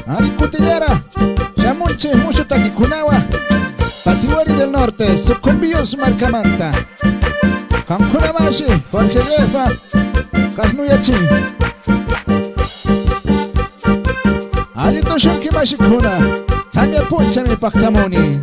Ari Cutillera, Shamunche, mucho taquikunawa, Patiwari del Norte, Sucumbíos Marcamanta, Cancunamashi, Jorge Grefa, Casnuyachi, Ari Toshonki Mashikuna, Tamia Puncha mi Pactamoni,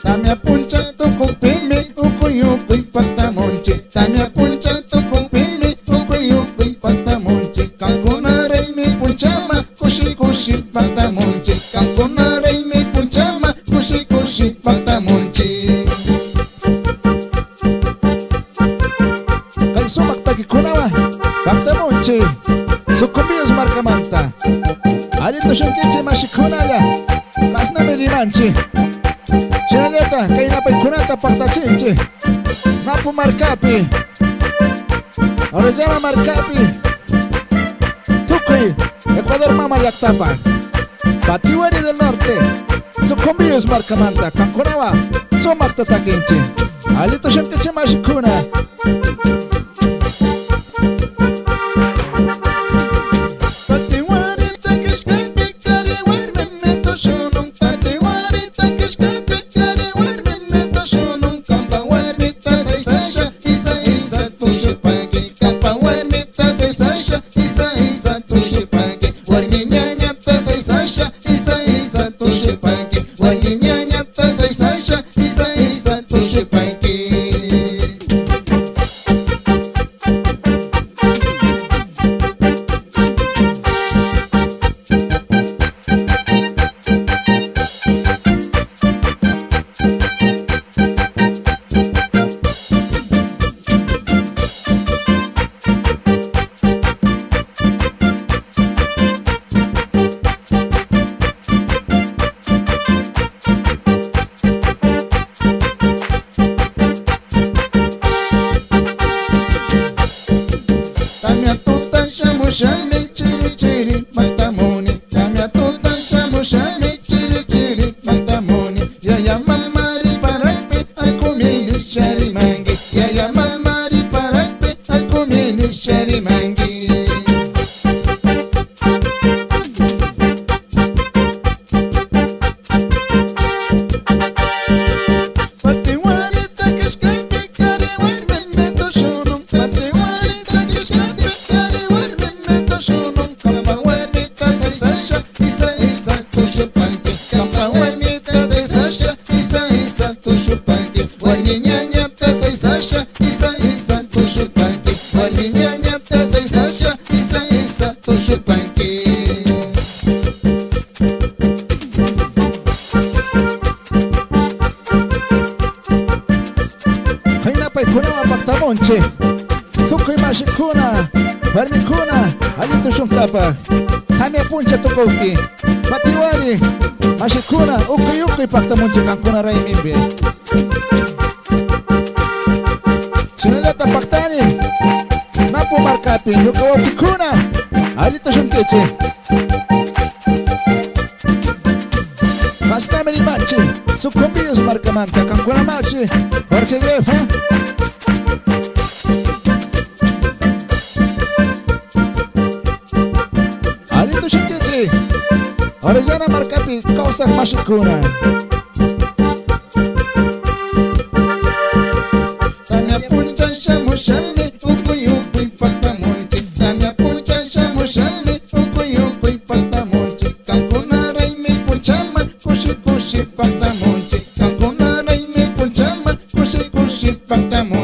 Tamia Puncha tu Cupimi, Ukuyupi Pactamonchi, Tamia Puncha tu Cupimi, Ukuyupi Pactamonchi, Cancuna Rey mi Punchama, Kushi Kushi Pactamonchi, Cancuna Rey mi Punchama, Kushi Kushi Pactamonchi. Kay sumak takikunawa, Pactamonchi, Sucumbíos Marcamanta, Alito Shankichi Mashikunaya, Kasna Merimanchi, Shanaleta, kay napay Pactachinchi, Napu Marcapi, Orellana Marcapi, Tucuy, Ecuador Mama Yactapa, Patiwari del Norte, Sucumbíos Marcamanta, Cancunawa, Somakta Taquinchi, Alito Shankichi Mashikuna. Shami chiri chiri matamoni, Tamia tuta shamu shami chiri chiri matamoni, Yaya mamari parape al kumini shari mangi, Yaya mamari parape al kumini shari mangi. Patiwari takishkapi kare warmen meto shunum, Patiwari takishkapi kare warmen meto shunum, Kampawanita de Sasha, Isa tushupanki, Kampawanita de Sasha, Isa tushupanki, Waninyanyata de Sasha, Isa tushupanki, Waninyanyata de Sasha, Isa tushupanki. Kainapay kunawa Pactamonchi, Tukuy Mashikuna, Vermicuna, Alito Shumtapa, Tamia Puncha Tukuki, Patiwari, Mashikuna, Ukuyuki Pactamonchi Cancuna Rey Mimbi. Sinaleta Pactani, Napu Marcapi, Yukawakikuna, Alito Shumkichi, Mastameri Machi, Sucumbíos Marcamanta, Cancuna Machi, Jorge Grefa, Alito Shumkichi, Orellana Marcapi, Kausak Mashikuna. Tamia Puncha Shamu Shami, Ukuyuki Pactamonchi, Tamia Puncha Shamu Shami, Ukuyuki Pactamonchi, Cancuna Rey mi Punchama, Kushi Kushi Pactamonchi, Cancuna Rey mi Punchama, Kushi Kushi Pactamonchi.